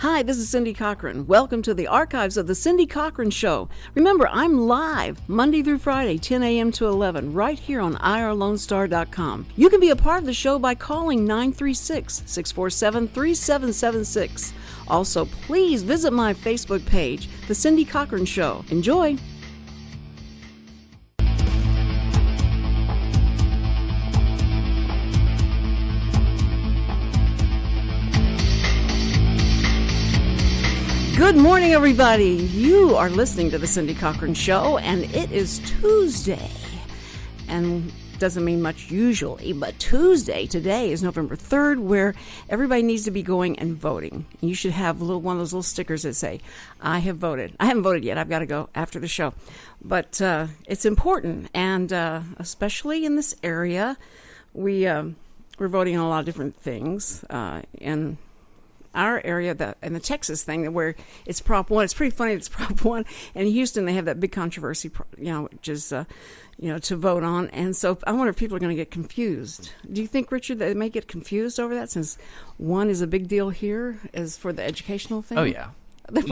Hi, this is Cindy Cochran. Welcome to the archives of the Cindy Cochran Show. Remember, I'm live Monday through Friday, 10 a.m. to 11, right here on irlonestar.com. You can be a part of the show by calling 936-647-3776. Also, please visit my Facebook page, The Cindy Cochran Show. Enjoy! Good morning, everybody. You are listening to the Cindy Cochran Show, and it is Tuesday. And doesn't mean much usually, but Tuesday today is November 3rd, where everybody needs to be going and voting. And you should have one of those little stickers that say, I have voted. I haven't voted yet. I've got to go after the show. But it's important, and especially in this area, we're voting on a lot of different things. And our area, and the Texas thing, where it's Prop 1, it's pretty funny, it's Prop 1. And in Houston, they have that big controversy, which is, to vote on. And so I wonder if people are going to get confused. Do you think, Richard, that they may get confused over that, since 1 is a big deal here as for the educational thing? Oh, yeah. They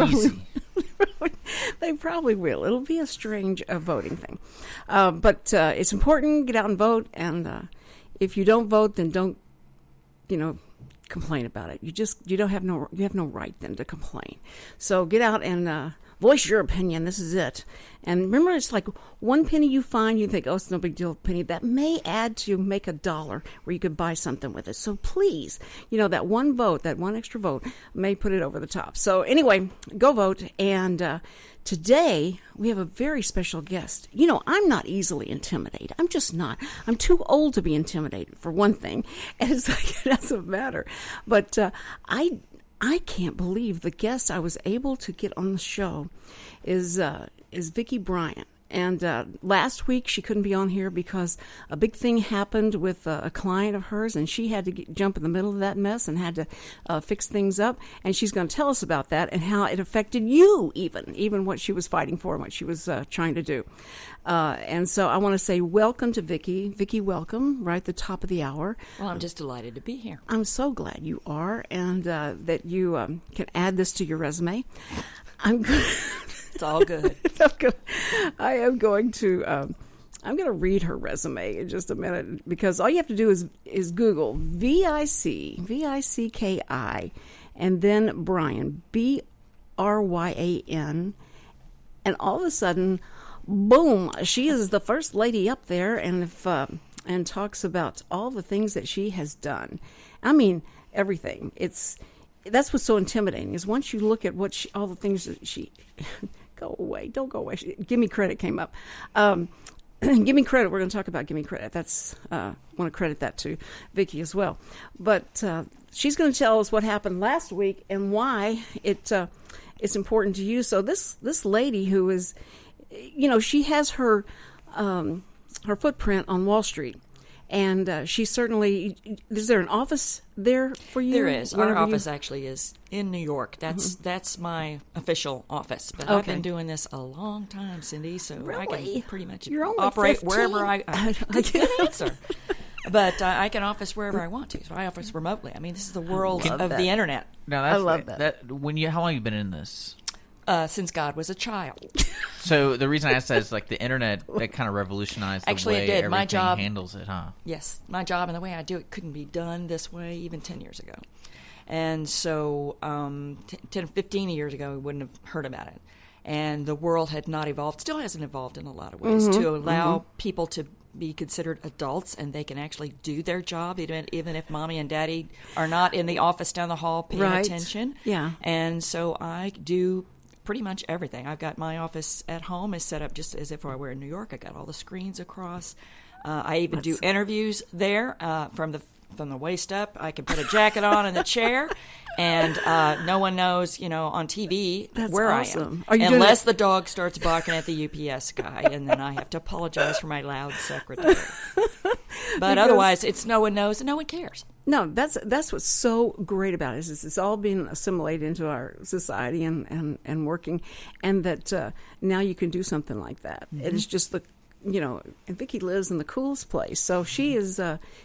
probably will. It'll be a strange voting thing. But it's important. Get out and vote. And if you don't vote, then don't, complain about it. You have no right then to complain. So get out and voice your opinion. This is it. And remember, it's like 1 penny you find, you think, oh, it's no big deal, penny. That may add to make $1 where you could buy something with it. So please, that one vote, that one extra vote may put it over the top. So anyway, go vote. And today we have a very special guest. I'm not easily intimidated. I'm just not. I'm too old to be intimidated, for one thing. And it's like, it doesn't matter. But I can't believe the guest I was able to get on the show is Vicki Bryan. And last week she couldn't be on here because a big thing happened with a client of hers, and she had to jump in the middle of that mess and had to fix things up. And she's going to tell us about that and how it affected you, even what she was fighting for and what she was trying to do. And so I want to say welcome to Vicki. Vicki, welcome, right at the top of the hour. Well, I'm just delighted to be here. I'm so glad you are, and that you can add this to your resume. I'm good. It's all good. I am going to I'm going to read her resume in just a minute, because all you have to do is Google Vicki, and then Bryan, Bryan, and all of a sudden, boom, she is the first lady up there, and and talks about all the things that she has done. I mean, everything. That's what's so intimidating, is once you look at all the things that she go away, don't go away. Give Me Credit came up. Give Me Credit. We're going to talk about Give Me Credit. That's want to credit that to Vicki as well. But she's going to tell us what happened last week and why it's important to you. So this lady who is, she has her footprint on Wall Street. And she certainly, is there an office there for you? There is. Our office actually is in New York. That's my official office. But I've been doing this a long time, Cindy, so really? I can pretty much You're operate 15. wherever I good answer. But I can office wherever I want to. So I office remotely. I mean, this is the world of the internet. Now, I love that. How long have you been in this? Since God was a child. So the reason I asked that is like the internet, that kind of revolutionized the way it did. everything My job handles it, huh? Yes. My job and the way I do it couldn't be done this way even 10 years ago. And so 10, 15 years ago, we wouldn't have heard about it. And the world had not evolved, still hasn't evolved in a lot of ways, to allow people to be considered adults, and they can actually do their job, even if mommy and daddy are not in the office down the hall paying attention. Yeah. And so I do pretty much everything. I've got my office at home is set up just as if I were in New York. I got all the screens across. I even do interviews there from the waist up. I can put a jacket on in the chair, and no one knows, on TV where awesome. I am. Unless the dog starts barking at the UPS guy, and then I have to apologize for my loud secretary. But otherwise, no one knows and no one cares. No, that's what's so great about it. Is it's all being assimilated into our society and working, and that now you can do something like that. Mm-hmm. It is just and Vicki lives in the coolest place, so she is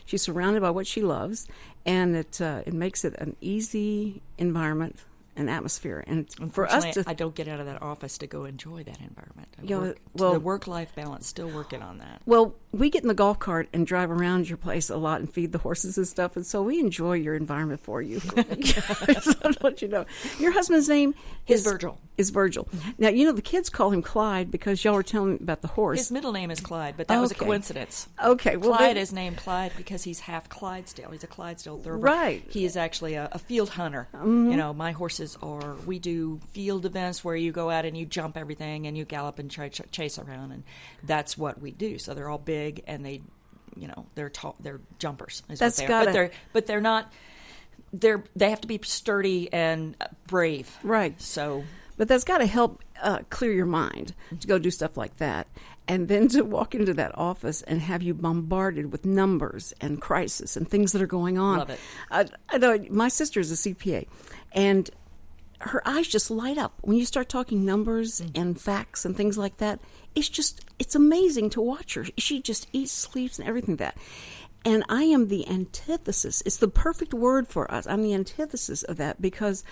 she's surrounded by what she loves, and it makes it an easy environment an atmosphere. And for us to, I don't get out of that office to go enjoy that environment. The work-life balance, still working on that. Well, we get in the golf cart and drive around your place a lot and feed the horses and stuff, and so we enjoy your environment for you. I'll let you know. Your husband's name is Virgil. Is Virgil. Now, the kids call him Clyde because y'all were telling me about the horse. His middle name is Clyde, but that was a coincidence. Okay. Well, Clyde is named Clyde because he's half Clydesdale. He's a Clydesdale thoroughbred. Right. He is actually a field hunter. My horses we do field events where you go out and you jump everything and you gallop and try to chase around, and that's what we do. So they're all big and they're tall, they're jumpers. That's what they are. But they're not. They have to be sturdy and brave. Right. But that's got to help clear your mind to go do stuff like that. And then to walk into that office and have you bombarded with numbers and crisis and things that are going on. Love it. I know my sister is a CPA, and her eyes just light up when you start talking numbers and facts and things like that. It's amazing to watch her. She just eats, sleeps, and everything that. And I am the antithesis. It's the perfect word for us. I'm the antithesis of that because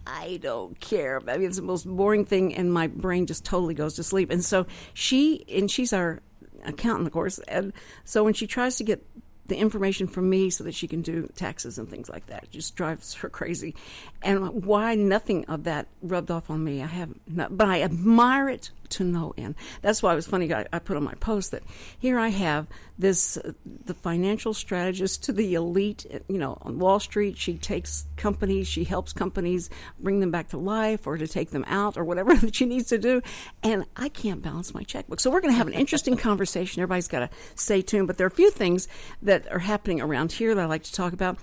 I don't care. I mean, it's the most boring thing, and my brain just totally goes to sleep. And so she's our accountant, of course, and so when she tries to get the information from me so that she can do taxes and things like that, it just drives her crazy. And why nothing of that rubbed off on me, I have not, but I admire it to no end. That's why it was funny. I put on my post that here I have the financial strategist to the elite, on Wall Street. She takes companies, she helps companies bring them back to life or to take them out or whatever that she needs to do. And I can't balance my checkbook. So we're going to have an interesting conversation. Everybody's got to stay tuned. But there are a few things that are happening around here that I like to talk about.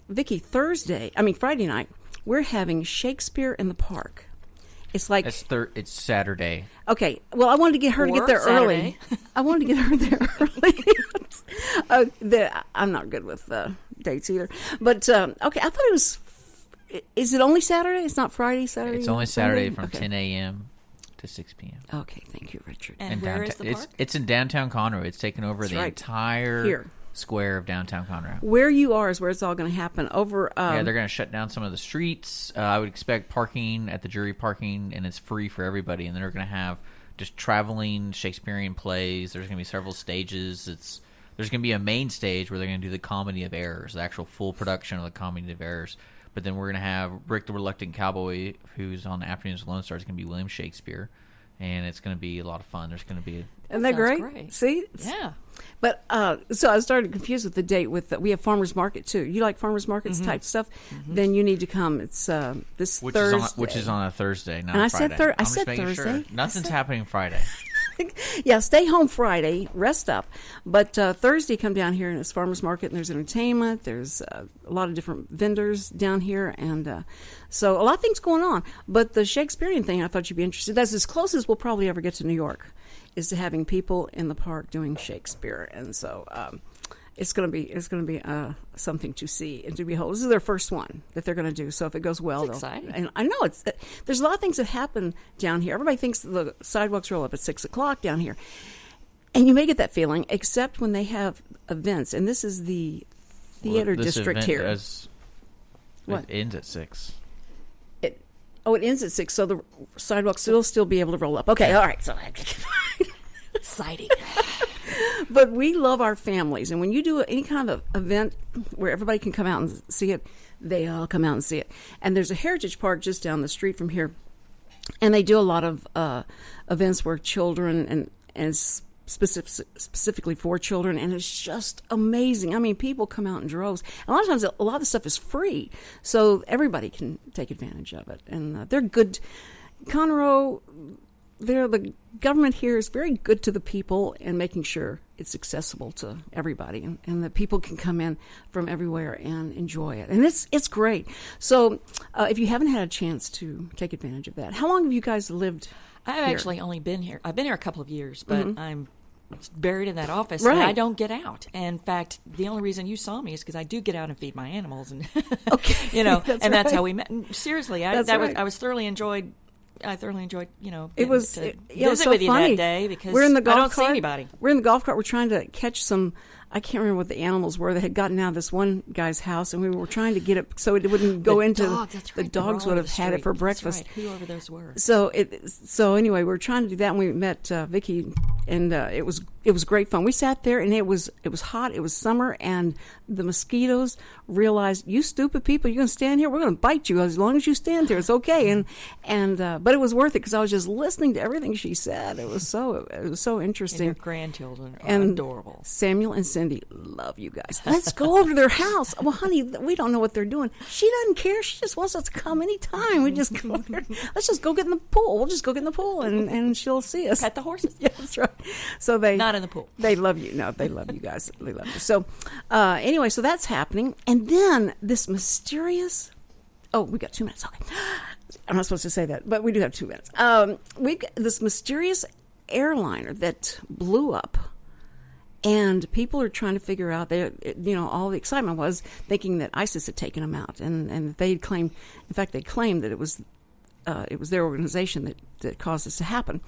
Vicki, Friday night, we're having Shakespeare in the Park. It's like it's Saturday. Okay. Well, I wanted to get her to get there early. I wanted to get her there early. I'm not good with dates either. But okay, I thought it was. Is it only Saturday? It's not Friday, Saturday. It's only Saturday from 10 a.m. to 6 p.m. Okay, thank you, Richard. And where is the park? It's in downtown Conroe. It's taken over the entire square of downtown Conroe. Where you are is where it's all going to happen. They're going to shut down some of the streets. I would expect parking at the jury parking, and it's free for everybody. And then they're going to have just traveling Shakespearean plays. There's going to be several stages. There's going to be a main stage where they're going to do the Comedy of Errors, the actual full production of the Comedy of Errors. But then we're going to have Rick the Reluctant Cowboy, who's on the Afternoons of Lone Star. It's going to be William Shakespeare, and it's going to be a lot of fun. There's going to be Isn't that great? See? Yeah. But so I started confused with the date. We have farmers market too. You like farmers markets type stuff? Then you need to come. It's this Thursday, which is on a Thursday, not and Friday. I said Thursday. Sure. Nothing's happening Friday. Yeah, stay home Friday, rest up. But Thursday, come down here and it's farmers market, and there's entertainment. There's a lot of different vendors down here, and so a lot of things going on. But the Shakespearean thing, I thought you'd be interested. That's as close as we'll probably ever get to New York, is to having people in the park doing Shakespeare, and so it's going to be something to see and to behold. This is their first one that they're going to do. So if it goes well, it's exciting. And I know there's a lot of things that happen down here. Everybody thinks the sidewalks roll up at 6:00 down here, and you may get that feeling, except when they have events. And this is the theater district here. It ends at 6. It ends at 6, so the sidewalks will still be able to roll up. Okay, all right. So exciting. But we love our families, and when you do any kind of event where everybody can come out and see it, they all come out and see it. And there's a heritage park just down the street from here, and they do a lot of events where children and specifically for children, and it's just amazing. I mean, people come out in droves. And a lot of times, a lot of the stuff is free, so everybody can take advantage of it. And they're good. Conroe, the government here is very good to the people and making sure it's accessible to everybody, and that people can come in from everywhere and enjoy it. And it's great. So if you haven't had a chance to take advantage of that, how long have you guys lived I've here? Actually only been here. I've been here a couple of years, but I'm buried in that office, right. And I don't get out. And in fact, the only reason you saw me is because I do get out and feed my animals, and okay. That's how we met. And seriously, I thoroughly enjoyed. It was visit so with you funny that day because we're in the golf I don't cart. see anybody. We're in the golf cart. We're trying to catch some I can't remember what the animals were that had gotten out of this one guy's house, and we were trying to get it so it wouldn't go into the dogs would have had it for breakfast. That's right. Whoever those were. So anyway, we were trying to do that, and we met Vicki, and it was great fun. We sat there, and it was hot. It was summer, and the mosquitoes realized, you stupid people, you're going to stand here. We're going to bite you as long as you stand there. It's okay. And but it was worth it because I was just listening to everything she said. It was so interesting. And your grandchildren are and adorable. Samuel and Cindy love you guys. Let's go over to their house. Well, honey, we don't know what they're doing. She doesn't care. She just wants us to come anytime. We just go there. Let's just go get in the pool. We'll just go get in the pool, and she'll see us. Pet the horses. Yeah, that's right. So not in the pool. They love you. No, they love you guys. They love you. So anyway, so that's happening, and then this mysterious. Oh, we got 2 minutes. Okay, I'm not supposed to say that, but we do have 2 minutes. We've got this mysterious airliner that blew up. And people are trying to figure out, all the excitement was thinking that ISIS had taken them out, and they claimed that it was their organization that caused this to happen.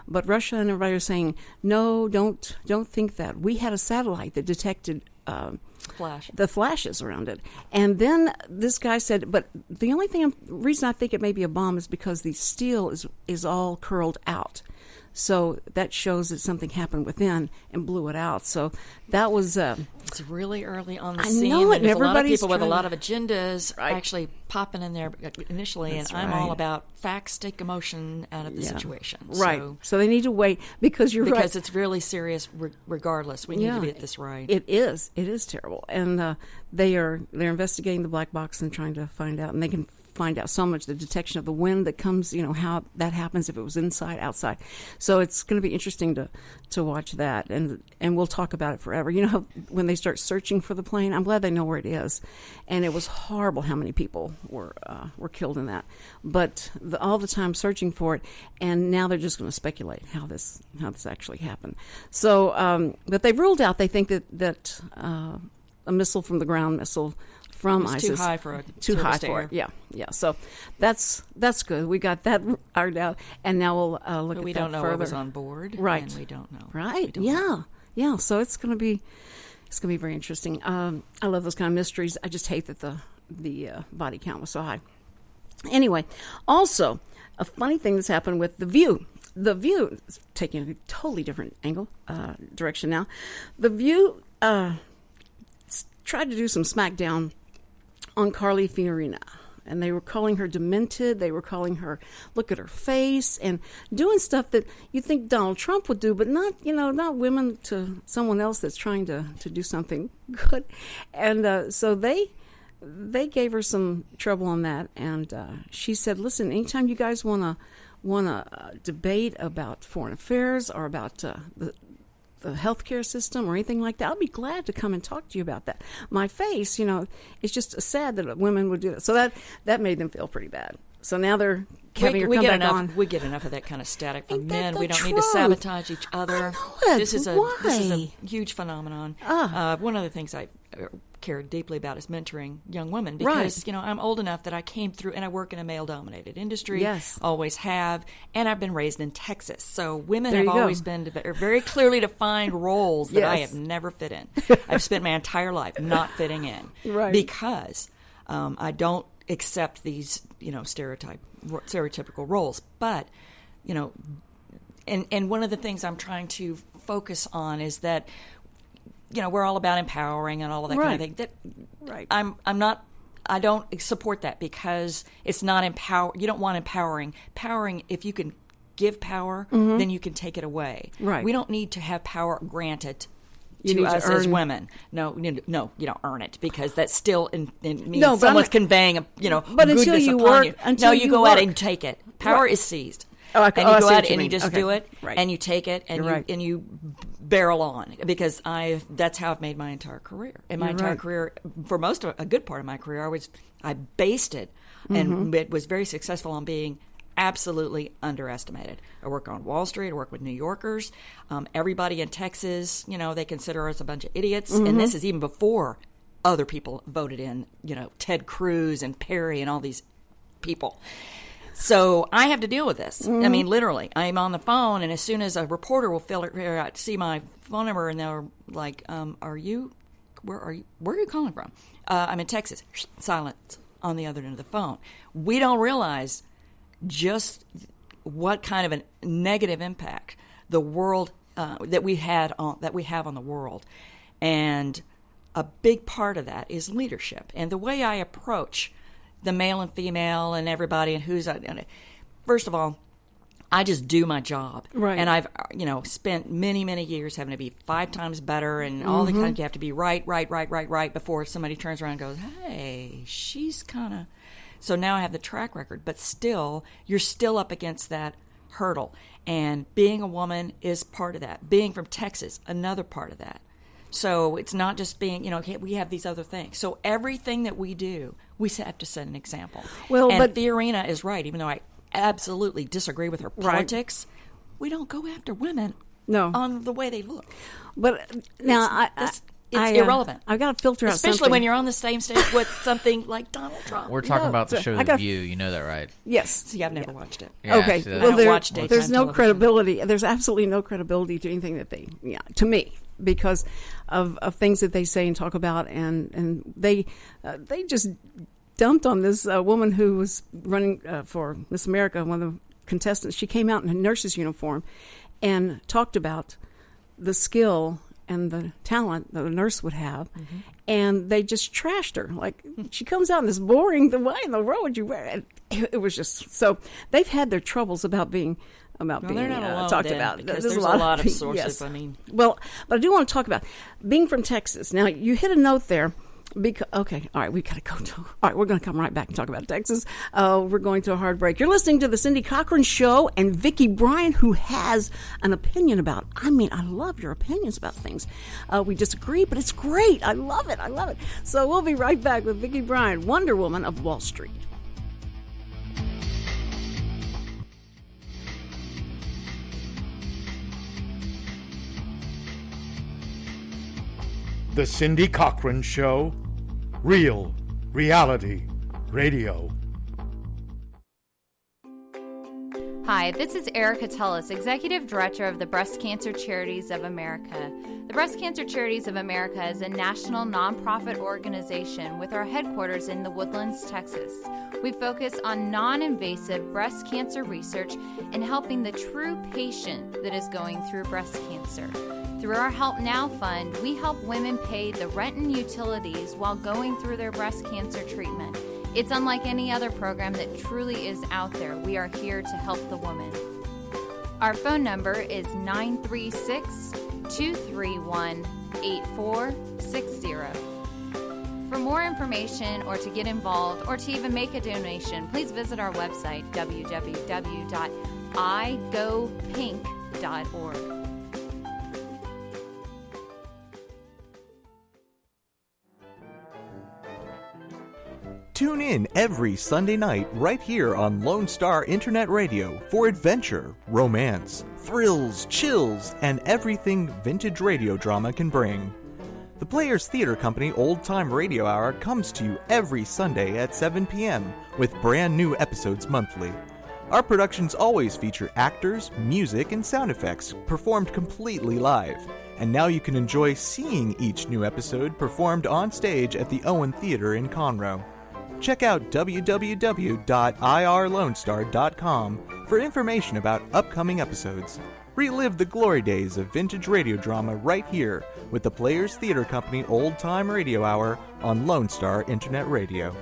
But Russia and everybody are saying, no, don't think that. We had a satellite that detected the flashes around it. And then this guy said, but the only reason I think it may be a bomb is because the steel is all curled out. So that shows that something happened within and blew it out. So that was... it's really early on the I scene. know it, and there's a lot of everybody's people with a lot of agendas actually popping in there initially, That's and I'm right. all about facts take emotion out of the situation. Right. So they need to wait because you're right. Because it's really serious regardless. We need to get this right. It is. It is terrible. And they're investigating the black box and trying to find out, and they can find out so much, the detection of the wind that comes, how that happens, if it was inside, outside. So it's going to be interesting to watch that, and we'll talk about it forever. How when they start searching for the plane, I'm glad they know where it is, and it was horrible how many people were killed in that. But all the time searching for it, and now they're just going to speculate how this actually happened. So, but they've ruled out. They think that a missile from the ground missile from ISIS. Too high for it. Yeah. So that's good. We got that ironed out, and now we'll look at that further. We don't know what was on board, right? And we don't know, right? Yeah. So it's going to be very interesting. I love those kind of mysteries. I just hate that the body count was so high. Anyway, also a funny thing that's happened with The View. The View is taking a totally different direction now. The View tried to do some smackdown on Carly Fiorina, and they were calling her demented. They were calling her, look at her face, and doing stuff that you think Donald Trump would do, but not women to someone else that's trying to do something good. And so they gave her some trouble on that, and she said, listen, anytime you guys want to debate about foreign affairs or about the healthcare system or anything like that, I'll be glad to come and talk to you about that. My face, it's just sad that women would do that. So that made them feel pretty bad. So now they're having her come back on. We get enough of that kind of static from men. We don't truth? need to sabotage each other. I know it. This is a huge phenomenon. One of the things I care deeply about is mentoring young women because I'm old enough that I came through, and I work in a male-dominated industry. Yes, always have, and I've been raised in Texas, so women have always been very clearly defined roles that I have never fit in. I've spent my entire life not fitting in, because I don't accept these stereotypical roles. But and one of the things I'm trying to focus on is that. We're all about empowering and all of that kind of thing. I don't support that because it's not empower. You don't want empowering. Powering, if you can give power, then you can take it away. Right. We don't need to have power granted to us as women. No, you don't earn it because that's still means someone's conveying but goodness upon you. No, you go out and take it. Power is seized. And you go out and you just do it, and you take it, and you barrel on, because that's how I've made my entire career. And my entire career, for a good part of my career, I based it, and it was very successful on being absolutely underestimated. I work on Wall Street. I work with New Yorkers. Everybody in Texas, they consider us a bunch of idiots, and this is even before other people voted in, Ted Cruz and Perry and all these people. So I have to deal with this. I mean, literally, I'm on the phone, and as soon as a reporter will figure out, see my phone number, and they're like, where are you calling from? I'm in Texas. Silence on the other end of the phone. We don't realize just what kind of a negative impact the world that we have on the world, and a big part of that is leadership and the way I approach the male and female and everybody and who's. First of all, I just do my job, right? And I've spent many years having to be 5 times better, and all the kind. You have to be right before somebody turns around and goes, "Hey, she's kind of." So now I have the track record, but still, you're still up against that hurdle. And being a woman is part of that. Being from Texas, another part of that. So it's not just being, we have these other things. So everything that we do, we have to set an example. Well, and but Fiorina is right, even though I absolutely disagree with her politics. Right. We don't go after women on the way they look. But now it's irrelevant. I've got to filter out especially something. When you're on the same stage with something like Donald Trump. We're talking about the show The View. You know that, right? Yes. See, I've never watched it. Yeah, okay. Well, there's no credibility. There's absolutely no credibility to anything that to me, because of things that they say and talk about, and they just dumped on this woman who was running for Miss America, one of the contestants. She came out in a nurse's uniform and talked about the skill and the talent that a nurse would have, and they just trashed her. Like, she comes out in this boring, why in the world would you wear it? It was just, so they've had their troubles about being they're not alone talked then, about. Because there's a lot of sources, yes. Well, but I do want to talk about being from Texas. Now, you hit a note there. All right, we gotta go. All right, we're going to come right back and talk about Texas. We're going to a hard break. You're listening to the Cindy Cochran Show, and Vicki Bryan, who has an opinion about. I love your opinions about things. We disagree, but it's great. I love it. So we'll be right back with Vicki Bryan, Wonder Woman of Wall Street. The Cindy Cochran Show, real reality radio. Hi, this is Erica Tullis, Executive Director of the Breast Cancer Charities of America. The Breast Cancer Charities of America is a national nonprofit organization with our headquarters in the Woodlands, Texas. We focus on non-invasive breast cancer research and helping the true patient that is going through breast cancer. Through our Help Now Fund, we help women pay the rent and utilities while going through their breast cancer treatment. It's unlike any other program that truly is out there. We are here to help the woman. Our phone number is 936-231-8460. For more information or to get involved or to even make a donation, please visit our website, www.igopink.org. Tune in every Sunday night right here on Lone Star Internet Radio for adventure, romance, thrills, chills, and everything vintage radio drama can bring. The Players Theater Company Old Time Radio Hour comes to you every Sunday at 7 p.m. with brand new episodes monthly. Our productions always feature actors, music, and sound effects performed completely live. And now you can enjoy seeing each new episode performed on stage at the Owen Theater in Conroe. Check out www.irlonestar.com for information about upcoming episodes. Relive the glory days of vintage radio drama right here with the Players Theater Company Old Time Radio Hour on Lone Star Internet Radio.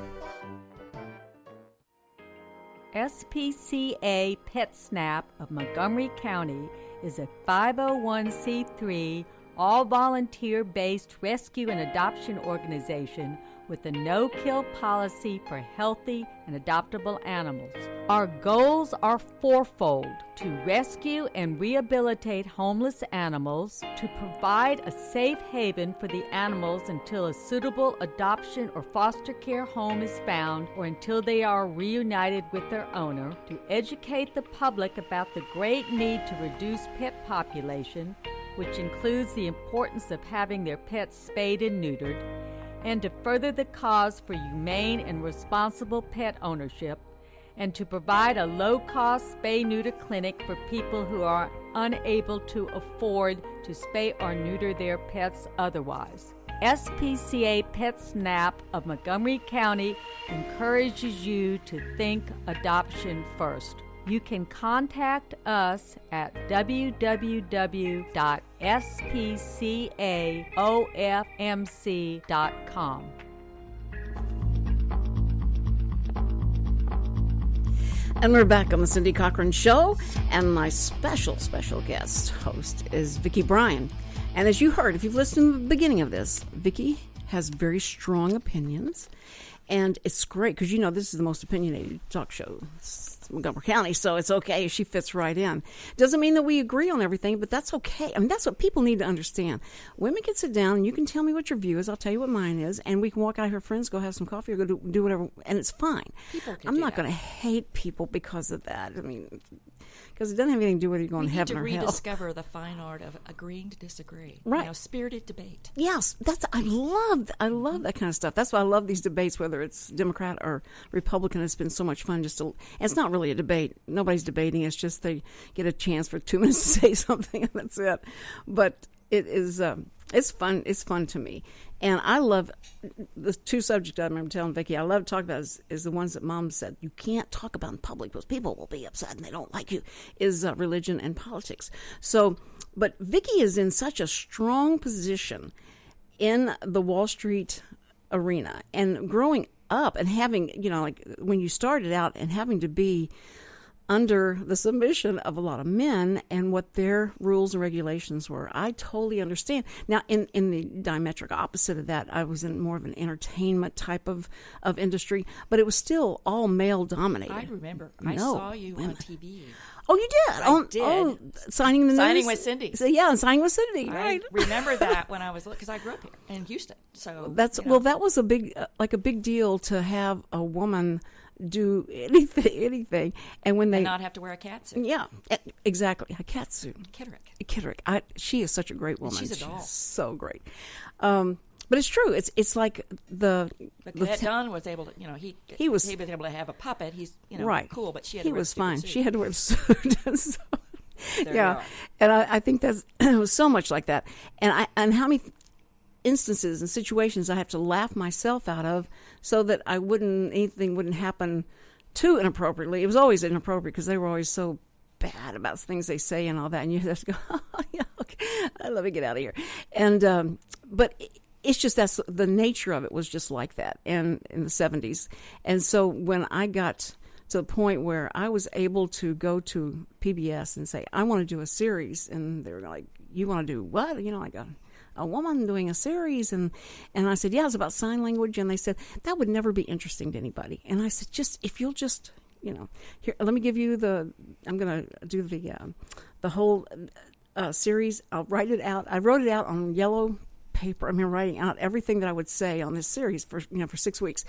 SPCA PetSnap of Montgomery County is a 501c3 all-volunteer-based rescue and adoption organization with a no-kill policy for healthy and adoptable animals. Our goals are fourfold: to rescue and rehabilitate homeless animals, to provide a safe haven for the animals until a suitable adoption or foster care home is found or until they are reunited with their owner, to educate the public about the great need to reduce pet population, which includes the importance of having their pets spayed and neutered, and to further the cause for humane and responsible pet ownership, and to provide a low-cost spay-neuter clinic for people who are unable to afford to spay or neuter their pets otherwise. SPCA Pet Snap of Montgomery County encourages you to think adoption first. You can contact us at www.spcaofmc.com. And we're back on the Cindy Cochran Show, and my special guest host is Vicki Bryan. And as you heard, if you've listened to the beginning of this, Vicki has very strong opinions, and it's great because, you know, this is the most opinionated talk show in Montgomery County, so it's okay. She fits right in. Doesn't mean that we agree on everything, but that's okay. I mean, that's what people need to understand. Women can sit down, and you can tell me what your view is. I'll tell you what mine is, and we can walk out here, friends, go have some coffee, or go do whatever, and it's fine. I'm not going to hate people because of that. I mean, because it doesn't have anything to do with you going to heaven or hell. We need to rediscover the fine art of agreeing to disagree. Right. You know, spirited debate. Yes, I love that kind of stuff. That's why I love these debates, whether it's Democrat or Republican. It's been so much fun. And it's not really a debate. Nobody's debating. It's just they get a chance for 2 minutes to say something, and that's it. But it is it's fun. It's fun to me. And I love the two subjects I remember telling Vicki I love to talk about is the ones that Mom said you can't talk about in public because people will be upset and they don't like you, is religion and politics. So, but Vicki is in such a strong position in the Wall Street arena, and growing up and having, you know, like when you started out and having to be under the submission of a lot of men and what their rules and regulations were. I totally understand. Now, in the diametric opposite of that, I was in more of an entertainment type of industry, but it was still all male-dominated. I remember. I saw you on TV. Oh, you did? I did. Oh, signing the news? Signing with Cindy. So, yeah, signing with Cindy, right. I remember that when I was, because I grew up here in Houston. So that's, well, that was a big deal to have a woman do anything, and when they not have to wear a catsuit. Yeah, exactly, a catsuit. Kitterick. She is such a great woman. She's a doll. She's so great. But it's true. It's like But Don was able to, you know, he was able to have a puppet. He's, you know, right. cool, but she had he to wear was a stupid fine. suit. She had to wear a suit. So, yeah, and I think it was so much like that. And how many instances and situations I have to laugh myself out of so that anything wouldn't happen too inappropriately. It was always inappropriate because they were always so bad about things they say and all that, and you have to go, oh, yeah, okay, let me get out of here. And but it's just that's the nature of it was just like that, and in the 70s. And so when I got to the point where I was able to go to PBS and say, I want to do a series, and they were like, you want to do what? You know, like a woman doing a series, and I said, yeah, it's about sign language, and they said that would never be interesting to anybody. And I said, if you'll just, you know, here, let me give you I'm going to do the whole series. I'll write it out. I wrote it out on yellow paper. I mean, writing out everything that I would say on this series for 6 weeks.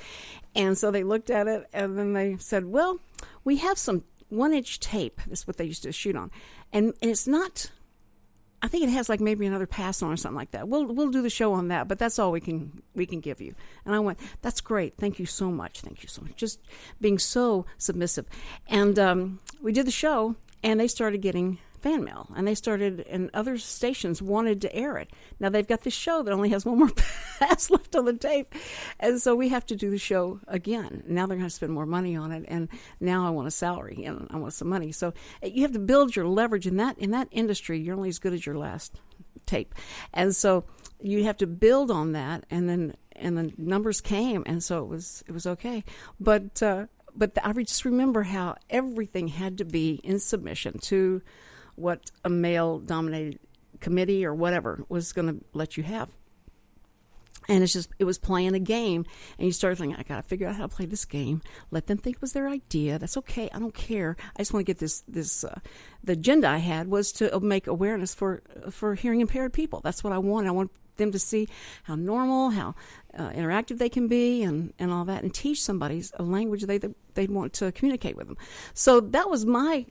And so they looked at it, and then they said, well, we have some 1-inch tape. That's what they used to shoot on, and it's not. I think it has like maybe another pass on or something like that. We'll do the show on that, but that's all we can give you. And I went, that's great. Thank you so much. Just being so submissive. And we did the show, and they started getting fan mail, and other stations wanted to air it. Now they've got this show that only has one more pass left on the tape, and so we have to do the show again. Now they're going to spend more money on it, and now I want a salary and I want some money. So you have to build your leverage in that industry. You're only as good as your last tape, and so you have to build on that. And then numbers came, and so it was okay. But I just remember how everything had to be in submission to what a male-dominated committee or whatever was going to let you have. And it was playing a game, and you start thinking, I got to figure out how to play this game. Let them think it was their idea. That's okay. I don't care. I just want to get this. The agenda I had was to make awareness for hearing impaired people. That's what I want. I want them to see how normal, how interactive they can be, and all that, and teach somebody a language they'd want to communicate with them. So that was my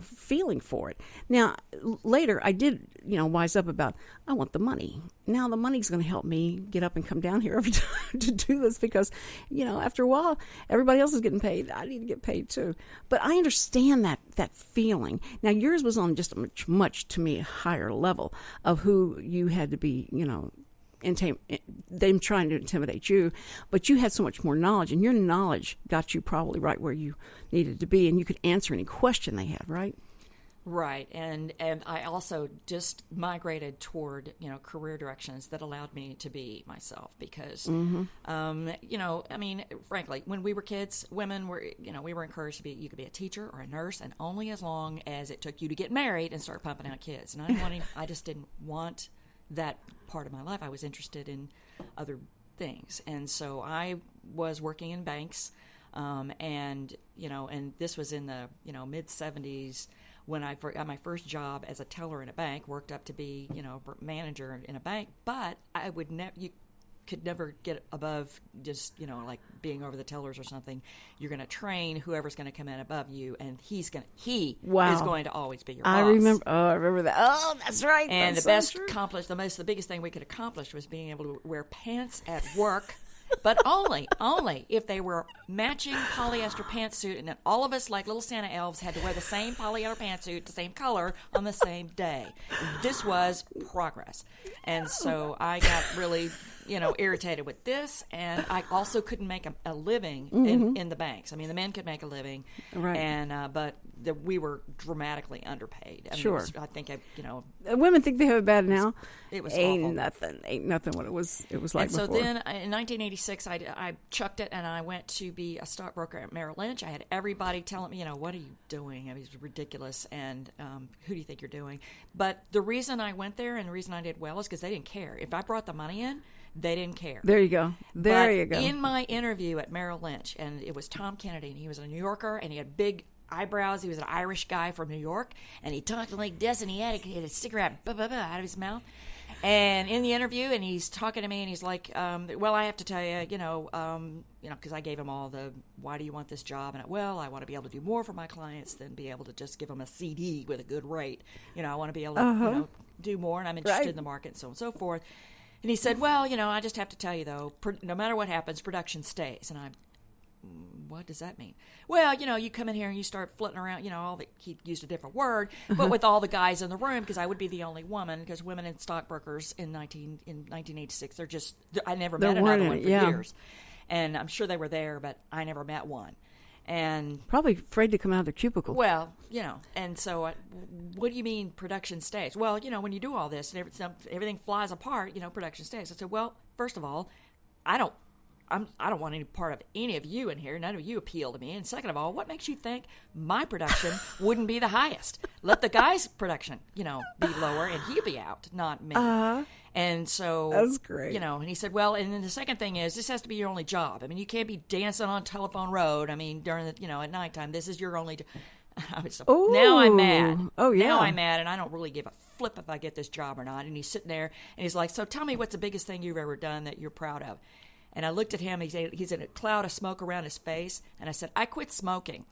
feeling for it. Now, later, I did, wise up about, I want the money. Now the money's going to help me get up and come down here every time to do this because, after a while, everybody else is getting paid. I need to get paid too. But I understand that feeling. Now, yours was on just a much, to me, higher level of who you had to be, them trying to intimidate you, but you had so much more knowledge, and your knowledge got you probably right where you needed to be, and you could answer any question they had, right? Right, and I also just migrated toward career directions that allowed me to be myself because, frankly, when we were kids, women were we were encouraged to be. You could be a teacher or a nurse, and only as long as it took you to get married and start pumping out kids. And I just didn't want that part of my life. I was interested in other things, and so I was working in banks, and this was in the mid 70s. When I got my first job as a teller in a bank, worked up to be, manager in a bank, but I would you could never get above just, like being over the tellers or something. You're going to train whoever's going to come in above you, and he is going to always be your boss. I remember that. Oh, that's right. And that's the biggest thing we could accomplish was being able to wear pants at work. But only if they were matching polyester pantsuit, and then all of us, like little Santa elves, had to wear the same polyester pantsuit, the same color, on the same day. This was progress. And so I got really, irritated with this, and I also couldn't make a living in the banks. I mean, the men could make a living, right? And but we were dramatically underpaid. Sure. I think women think they have it bad now. It was ain't awful. nothing what it was like and so before. then in 1986 I chucked it and I went to be a stockbroker at Merrill Lynch. I had everybody telling me, what are you doing? I mean, it's ridiculous, and who do you think you're doing? But the reason I went there and the reason I did well is because they didn't care. If I brought the money in, they didn't care. There you go. You go. In my interview at Merrill Lynch, and it was Tom Kennedy, and he was a New Yorker, and he had big eyebrows. He was an Irish guy from New York, and he talked like this, and he had a cigarette out of his mouth. And in the interview, and he's talking to me, and he's like, well, I have to tell you, because I gave him all the, why do you want this job? And I want to be able to do more for my clients than be able to just give them a CD with a good rate. I want to be able to, do more, and I'm interested in the market, and so on and so forth. And he said, well, I just have to tell you, though, no matter what happens, production stays. And what does that mean? Well, you come in here and you start flitting around, he used a different word, but with all the guys in the room, because I would be the only woman, because women in stockbrokers in 1986, I never met another one for years. And I'm sure they were there, but I never met one. And probably afraid to come out of their cubicle. Well, and so what do you mean production stays? Well, when you do all this and everything flies apart, production stays. I said, well, first of all, I don't want any part of any of you in here. None of you appeal to me. And second of all, what makes you think my production wouldn't be the highest? Let the guy's production, be lower and he'll be out, not me. And so that's great. And he said, well, and then the second thing is this has to be your only job. I mean, you can't be dancing on Telephone Road. I mean, during the, at nighttime, this is your only now I'm mad. Oh, yeah. Now I'm mad, and I don't really give a flip if I get this job or not. And he's sitting there, and he's like, so tell me what's the biggest thing you've ever done that you're proud of? And I looked at him. He's in a cloud of smoke around his face. And I said, I quit smoking.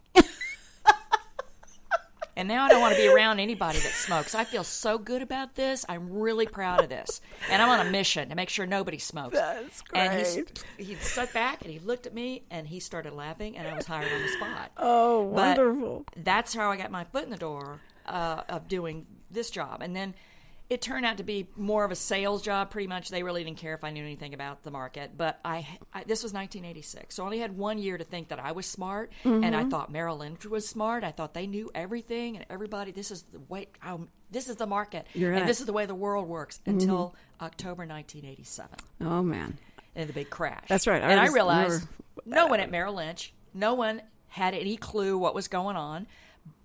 And now I don't want to be around anybody that smokes. I feel so good about this. I'm really proud of this. And I'm on a mission to make sure nobody smokes. That's great. And he sat back and he looked at me and he started laughing, and I was hired on the spot. Oh, wonderful. But that's how I got my foot in the door of doing this job. And then it turned out to be more of a sales job, pretty much. They really didn't care if I knew anything about the market. But this was 1986, so I only had 1 year to think that I was smart, and I thought Merrill Lynch was smart. I thought they knew everything and everybody. This is the way. This is the market, and this is the way the world works until October 1987. Oh man! And the big crash. That's right. I realized no one at Merrill Lynch, no one had any clue what was going on.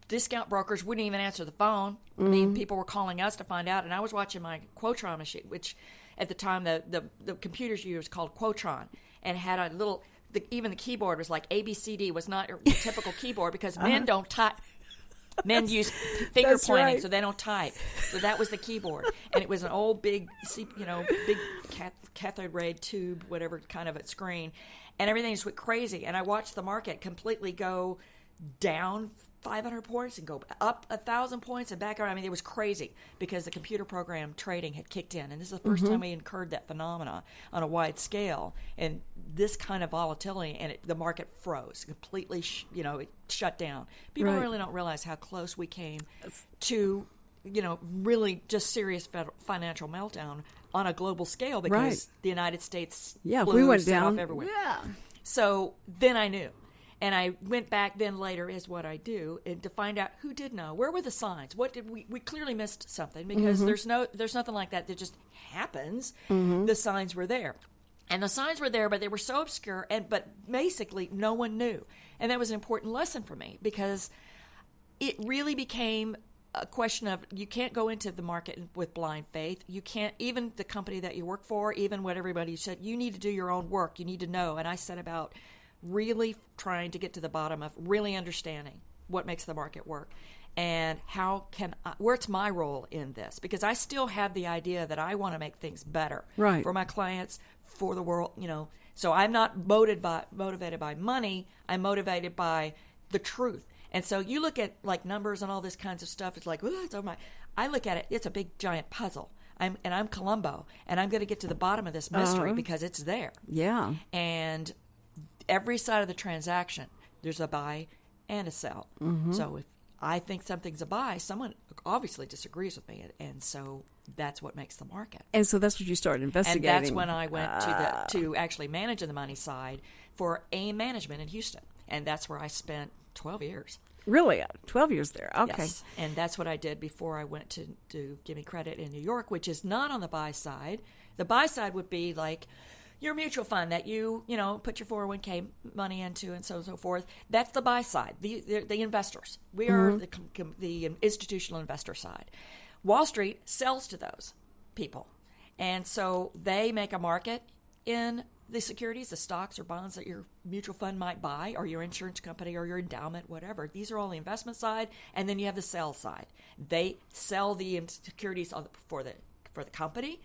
Discount brokers wouldn't even answer the phone. I mean, people were calling us to find out. And I was watching my Quotron machine, which at the time the computers used was called Quotron, and had a little, even the keyboard was like ABCD, was not a typical keyboard because men don't type. Men use finger pointing, so they don't type. So that was the keyboard. And it was an old big cathode ray tube, whatever kind of a screen. And everything just went crazy. And I watched the market completely go down 500 points and go up 1,000 points and back around. I mean, it was crazy because the computer program trading had kicked in, and this is the first time we incurred that phenomena on a wide scale. And this kind of volatility, and the market froze completely. It shut down. People really don't realize how close we came to, really just serious financial meltdown on a global scale because the United States we went down off everywhere. Yeah. So then I knew. And I went back then later is what I do and to find out who did know. Where were the signs? What did we clearly missed something because there's nothing like that just happens. The signs were there. And the signs were there, but they were so obscure but basically no one knew. And that was an important lesson for me because it really became a question of you can't go into the market with blind faith. You can't, even the company that you work for, even what everybody said, you need to do your own work. You need to know. And I set about really trying to get to the bottom of really understanding what makes the market work and where's my role in this, because I still have the idea that I want to make things better for my clients, for the world, so I'm not motivated by money. I'm motivated by the truth. And so you look at like numbers and all this kinds of stuff, it's like, it's over my, I look at it, it's a big giant puzzle. I'm Columbo, and I'm going to get to the bottom of this mystery because it's there. Yeah. And every side of the transaction, there's a buy and a sell. So if I think something's a buy, someone obviously disagrees with me, and so that's what makes the market. And so that's what you started investigating. And that's when I went to actually managing the money side for AIM Management in Houston, and that's where I spent 12 years. Really? 12 years there. Okay. Yes. And that's what I did before I went to Give Me Credit in New York, which is not on the buy side. The buy side would be like your mutual fund that you put your 401k money into and so on and so forth. That's the buy side, the investors. We are the institutional investor side. Wall Street sells to those people. And so they make a market in the securities, the stocks or bonds that your mutual fund might buy, or your insurance company or your endowment, whatever. These are all the investment side, and then you have the sell side. They sell the securities for the company.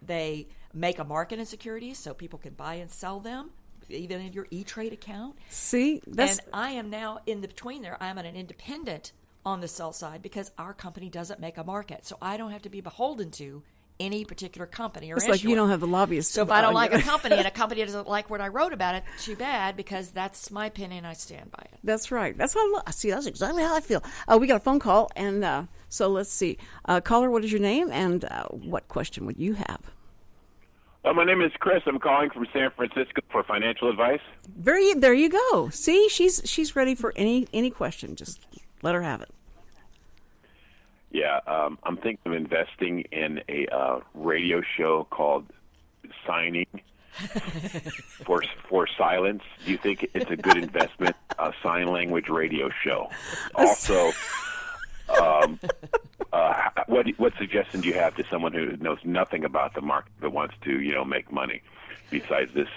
They make a market in securities so people can buy and sell them, even in your E-Trade account. See, and I am now in the between there. I am an independent on the sell side because our company doesn't make a market, so I don't have to be beholden to any particular company or it's issuer. like you don't have the lobbyists. So if I don't like a company and a company doesn't like what I wrote about it, too bad, because that's my opinion. I stand by it. That's right. That's how see. That's exactly how I feel. We got a phone call, and so let's see. Caller, what is your name, and what question would you have? My name is Chris. I'm calling from San Francisco for financial advice. There you go. See, she's ready for any question. Just let her have it. Yeah, I'm thinking of investing in a radio show called Signing for Silence. Do you think it's a good investment? A sign language radio show. Also, what suggestion do you have to someone who knows nothing about the market but wants to make money? Besides this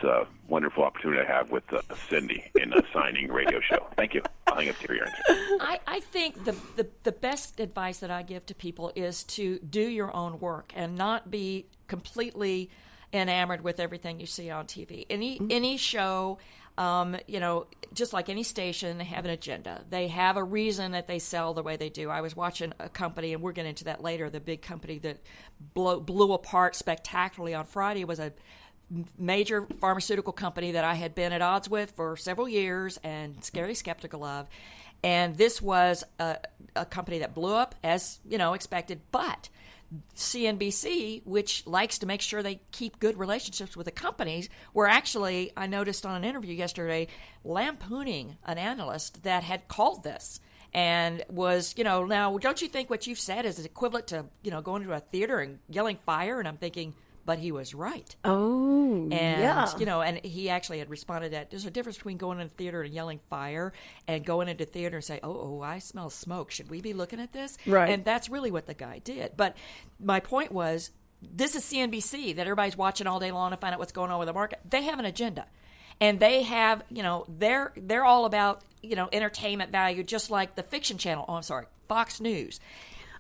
wonderful opportunity I have with Cindy in a signing radio show. Thank you. I'll hang up to your answer. I think the best advice that I give to people is to do your own work and not be completely enamored with everything you see on TV. Any show, just like any station, they have an agenda. They have a reason that they sell the way they do. I was watching a company, and we're getting into that later, the big company that blew apart spectacularly on Friday was a major pharmaceutical company that I had been at odds with for several years and scary skeptical of. And this was a company that blew up as, expected. But CNBC, which likes to make sure they keep good relationships with the companies, were actually, I noticed on an interview yesterday, lampooning an analyst that had called this. And was, now, don't you think what you've said is equivalent to, going to a theater and yelling fire? And I'm thinking, but he was right. Oh, and, yeah. And he actually had responded that there's a difference between going into theater and yelling fire and going into theater and say, oh, I smell smoke. Should we be looking at this? Right. And that's really what the guy did. But my point was, this is CNBC that everybody's watching all day long to find out what's going on with the market. They have an agenda. And they have, they're all about, entertainment value, just like the fiction channel. Oh, I'm sorry, Fox News.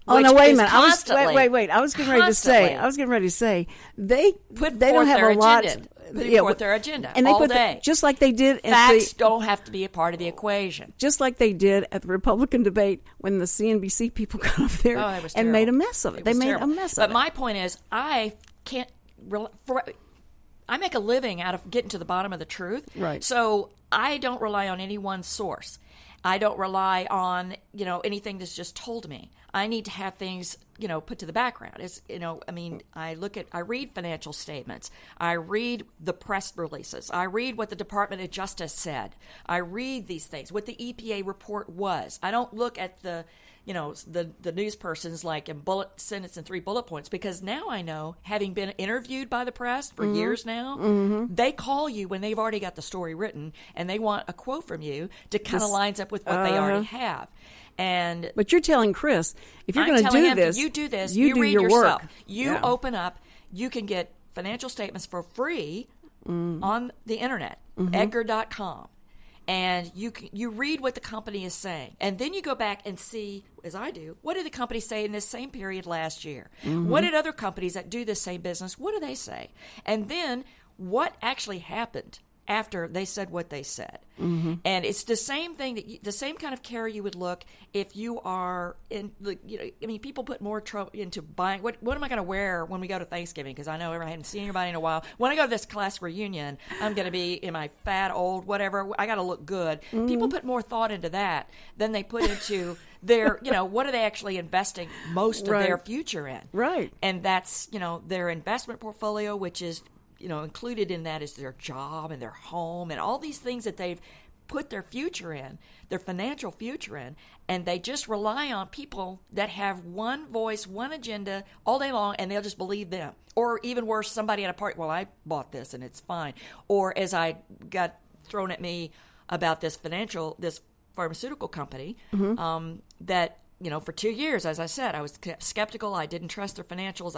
Oh, which no, wait a is minute. constantly, Wait. I was getting ready to say they put they don't forth have their a lot. agenda. Putting forth their agenda and they all put day. Just like they did at Facts don't have to be a part of the equation. just like they did at the Republican debate when the CNBC people got up there and made a mess of it. They made a mess of it. But my point is, I can't. I make a living out of getting to the bottom of the truth. Right. So I don't rely on any one source. I don't rely on, anything that's just told me. I need to have things, put to the background. I read financial statements. I read the press releases. I read what the Department of Justice said. I read these things, what the EPA report was. I don't look at the news persons like in sentence and 3 bullet points, because now I know, having been interviewed by the press for years now, they call you when they've already got the story written and they want a quote from you to kind of lines up with what they already have. But you're telling Chris, if you're going to do this, you do this, you do read your yourself. work. You open up, you can get financial statements for free on the internet, Edgar.com. And you read what the company is saying. And then you go back and see, as I do, what did the company say in this same period last year? What did other companies that do this same business, what do they say? And then what actually happened after they said what they said. And it's the same thing, the same kind of care you would look if you are in, people put more trouble into buying, what am I going to wear when we go to Thanksgiving? Because I know I haven't seen anybody in a while. When I go to this class reunion, I'm going to be in my fat, old, whatever. I got to look good. People put more thought into that than they put into their, what are they actually investing most of their future in? Right. And that's, their investment portfolio, which is, included in that is their job and their home and all these things that they've put their future in, their financial future in, and they just rely on people that have one voice, one agenda all day long, and they'll just believe them. Or even worse, somebody at a party, well, I bought this and it's fine. Or as I got thrown at me about this pharmaceutical company, that, for 2 years, as I said, I was skeptical. I didn't trust their financials.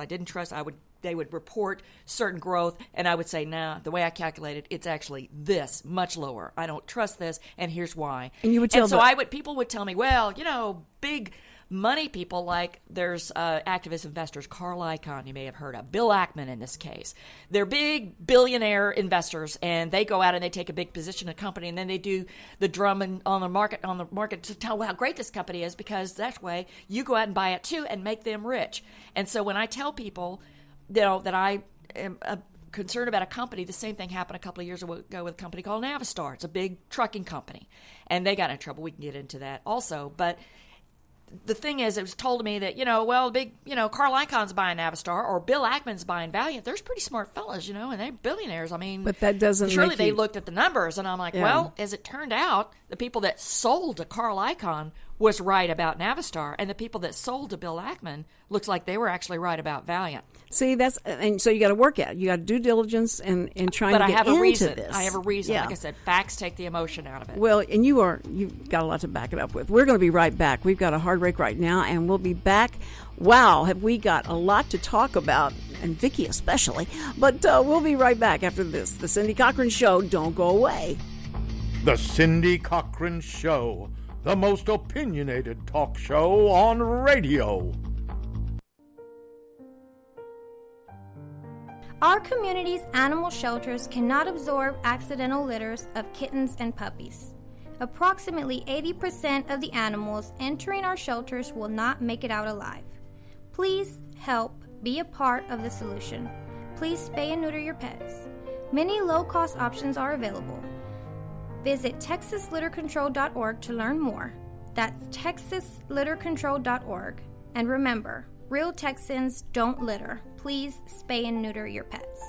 They would report certain growth, and I would say, nah, the way I calculated, it's actually this, much lower. I don't trust this, and here's why. And you would tell people would tell me, well, big money people, like there's activist investors, Carl Icahn, you may have heard of, Bill Ackman in this case. They're big billionaire investors, and they go out and they take a big position in a company, and then they do the drumming on the market to tell how great this company is, because that way you go out and buy it too and make them rich. And so when I tell people that I am concerned about a company, the same thing happened a couple of years ago with a company called Navistar. It's a big trucking company, and they got in trouble. We can get into that also, but the thing is, it was told to me that, Carl Icahn's buying Navistar or Bill Ackman's buying Valiant. There's pretty smart fellas, and they're billionaires. I mean, but that doesn't surely they looked at the numbers, and I'm like, well, as it turned out, the people that sold to Carl Icahn was right about Navistar, and the people that sold to Bill Ackman looks like they were actually right about Valiant. See, and so you got to work at it. You got to due diligence and trying to get into this. But I have a reason. I have a reason. Like I said, facts take the emotion out of it. Well, and you've got a lot to back it up with. We're going to be right back. We've got a hard break right now, and we'll be back. Wow, have we got a lot to talk about, and Vicki especially. But we'll be right back after this. The Cindy Cochran Show. Don't go away. The Cindy Cochran Show, the most opinionated talk show on radio. Our community's animal shelters cannot absorb accidental litters of kittens and puppies. Approximately 80% of the animals entering our shelters will not make it out alive. Please help be a part of the solution. Please spay and neuter your pets. Many low-cost options are available. Visit texaslittercontrol.org to learn more. That's texaslittercontrol.org. And remember, real Texans don't litter. Please spay and neuter your pets.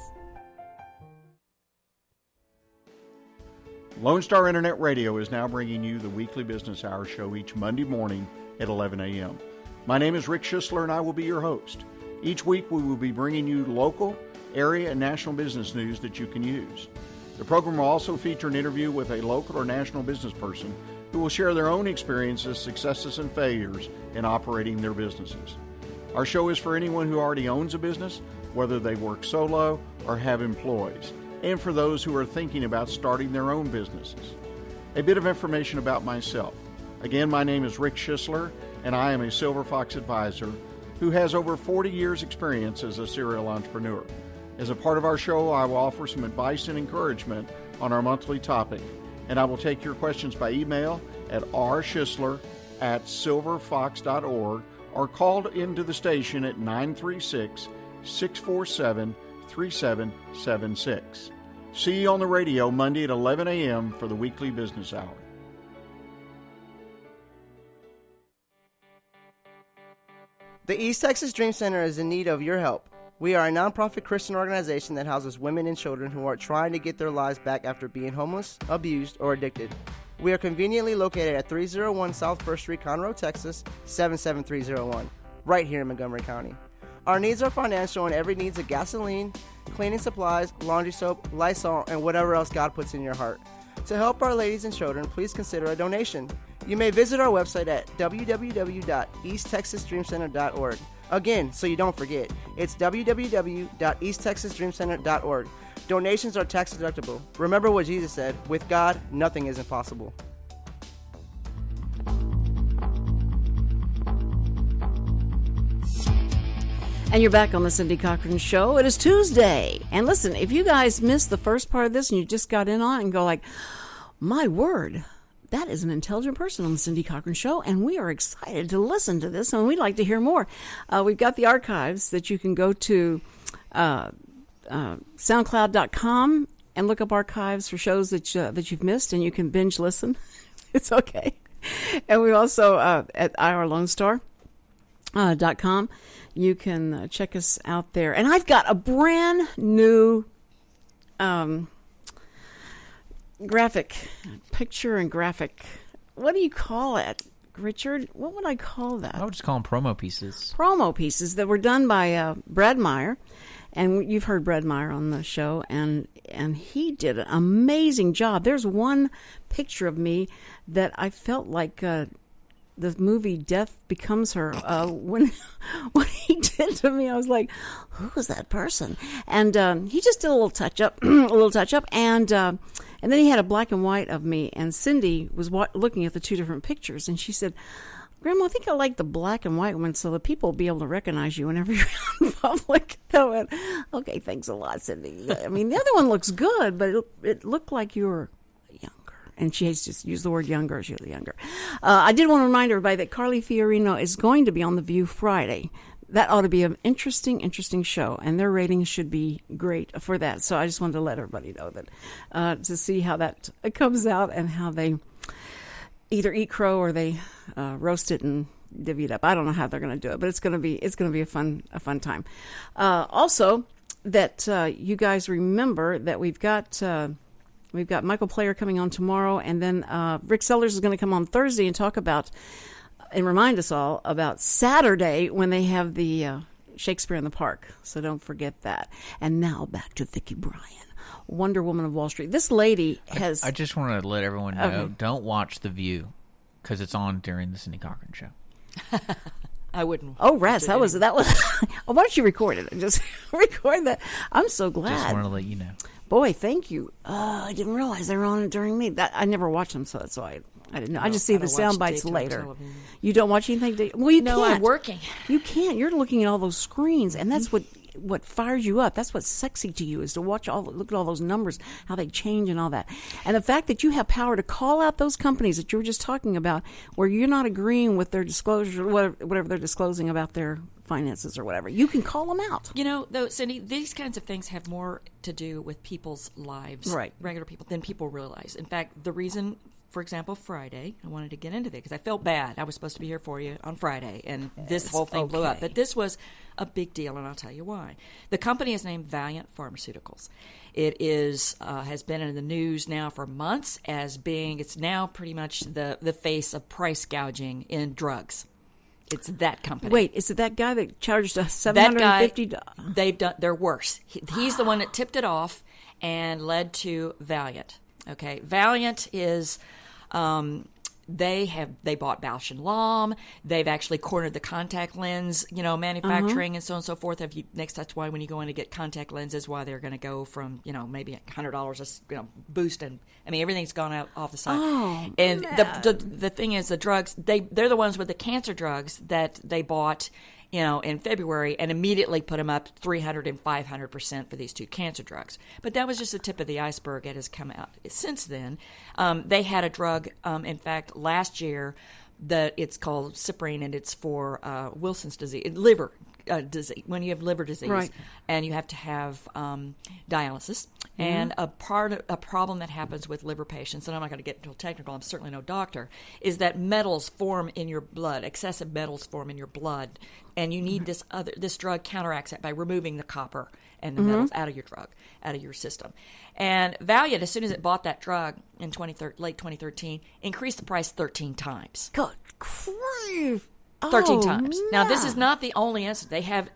Lone Star Internet Radio is now bringing you the weekly business hour show each Monday morning at 11 a.m. My name is Rick Schissler, and I will be your host. Each week we will be bringing you local, area, and national business news that you can use. The program will also feature an interview with a local or national business person who will share their own experiences, successes, and failures in operating their businesses. Our show is for anyone who already owns a business, whether they work solo or have employees, and for those who are thinking about starting their own businesses. A bit of information about myself. Again, my name is Rick Schissler, and I am a Silver Fox advisor who has over 40 years' experience as a serial entrepreneur. As a part of our show, I will offer some advice and encouragement on our monthly topic, and I will take your questions by email at rschissler@silverfox.org or call into the station at 936-647-3776. See you on the radio Monday at 11 a.m. for the weekly business hour. The East Texas Dream Center is in need of your help. We are a nonprofit Christian organization that houses women and children who are trying to get their lives back after being homeless, abused, or addicted. We are conveniently located at 301 South 1st Street, Conroe, Texas, 77301, right here in Montgomery County. Our needs are financial and every needs of gasoline, cleaning supplies, laundry soap, Lysol, and whatever else God puts in your heart. To help our ladies and children, please consider a donation. You may visit our website at www.easttexasdreamcenter.org. Again, so you don't forget, it's www.easttexasdreamcenter.org. Donations are tax deductible. Remember what Jesus said, with God, nothing is impossible. And you're back on the Cindy Cochran Show. It is Tuesday. And listen, if you guys missed the first part of this and you just got in on it and go like, my word, that is an intelligent person on the Cindy Cochran Show, and we are excited to listen to this, and we'd like to hear more. We've got the archives that you can go to SoundCloud.com and look up archives for shows that you've missed, and you can binge listen. It's okay. And we also, at irlonestar.com, you can check us out there. And I've got a brand new graphic, picture and graphic. What do you call it, Richard? What would I call that? I would just call them promo pieces. Promo pieces that were done by Brad Meyer. And you've heard Brad Meyer on the show, and he did an amazing job. There's one picture of me that I felt like the movie Death Becomes Her. When he did to me, I was like, "Who was that person?" And he just did a little touch up, and then he had a black and white of me. And Cindy was looking at the two different pictures, and she said, "Grandma, I think I like the black and white one so that people will be able to recognize you whenever you're out in public." I went, "Okay, thanks a lot, Cindy." I mean, the other one looks good, but it looked like you were younger. And she has just used the word younger. She was younger. I did want to remind everybody that Carly Fiorino is going to be on The View Friday. That ought to be an interesting show, and their ratings should be great for that. So I just wanted to let everybody know that to see how that comes out and how they either eat crow or they roast it and divvy it up. I don't know how they're going to do it, but it's going to be a fun time. Also, that you guys remember that we've got Michael Player coming on tomorrow, and then Rick Sellers is going to come on Thursday and talk about and remind us all about Saturday when they have the Shakespeare in the Park. So don't forget that. And now back to Vicki Bryan, Wonder Woman of Wall Street. This lady has... I just want to let everyone know, Don't watch The View, because it's on during the Cindy Cochran Show. I wouldn't. Oh, rats! That was. Oh, why don't you record it? Just record that. I'm so glad. Just wanted to let you know. Boy, thank you. I didn't realize they were on it during me. I never watched them, so that's why I didn't know. I just see the sound bites later. Television. You don't watch anything? Well, you can't. No, I'm working. You can't. You're looking at all those screens, and that's what fires you up. That's what's sexy to you, is to look at all those numbers, how they change and all that. And the fact that you have power to call out those companies that you were just talking about, where you're not agreeing with their disclosure, whatever they're disclosing about their finances or whatever, you can call them out. You know, though, Cindy, these kinds of things have more to do with people's lives, right, regular people, than people realize. In fact, the reason, for example, Friday, I wanted to get into that because I felt bad. I was supposed to be here for you on Friday, and this whole thing blew up. But this was a big deal, and I'll tell you why. The company is named Valiant Pharmaceuticals. It is has been in the news now for months as being, it's now pretty much the face of price gouging in drugs. It's that company. Wait, is it that guy that charged us $750? They're worse. He's the one that tipped it off and led to Valiant. Okay, Valiant is they bought Bausch and Lomb. They've actually cornered the contact lens, manufacturing and so on and so forth. That's why when you go in to get contact lenses, why they're going to go from, maybe $100 boost, and I mean everything's gone out off the side. Oh, and the thing is, the drugs they're the ones with the cancer drugs that they bought, in February, and immediately put them up 300 and 500% for these two cancer drugs. But that was just the tip of the iceberg. It has come out since then. They had a drug, in fact, last year, that it's called Cyprine, and it's for Wilson's disease, liver disease, when you have liver disease, right, and you have to have dialysis. And a problem that happens with liver patients, and I'm not going to get into technical, I'm certainly no doctor, is that metals form in your blood, excessive metals form in your blood, and you need this drug counteracts that by removing the copper and the metals out of your drug, out of your system. And Valiant, as soon as it bought that drug in late 2013, increased the price 13 times. God, grief. 13 times. Now, this is not the only instance. They have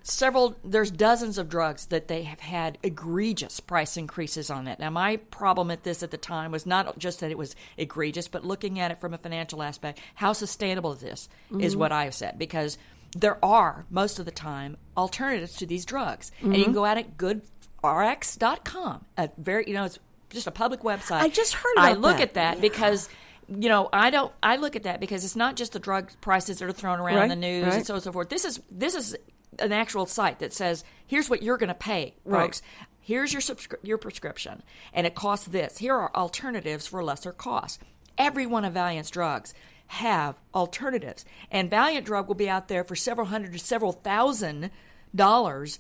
there's dozens of drugs that they have had egregious price increases on it. Now, my problem at the time was not just that it was egregious, but looking at it from a financial aspect, how sustainable is this, is what I have said. Because there are, most of the time, alternatives to these drugs. And you can go out at goodrx.com. It's just a public website. I just heard about that. I look at that because... I look at that because it's not just the drug prices that are thrown around in the news and so on and so forth. This is an actual site that says, here's what you're going to pay, folks. Right. Here's your prescription, and it costs this. Here are alternatives for lesser cost. Every one of Valiant's drugs have alternatives, and Valiant drug will be out there for several hundred to several $1,000.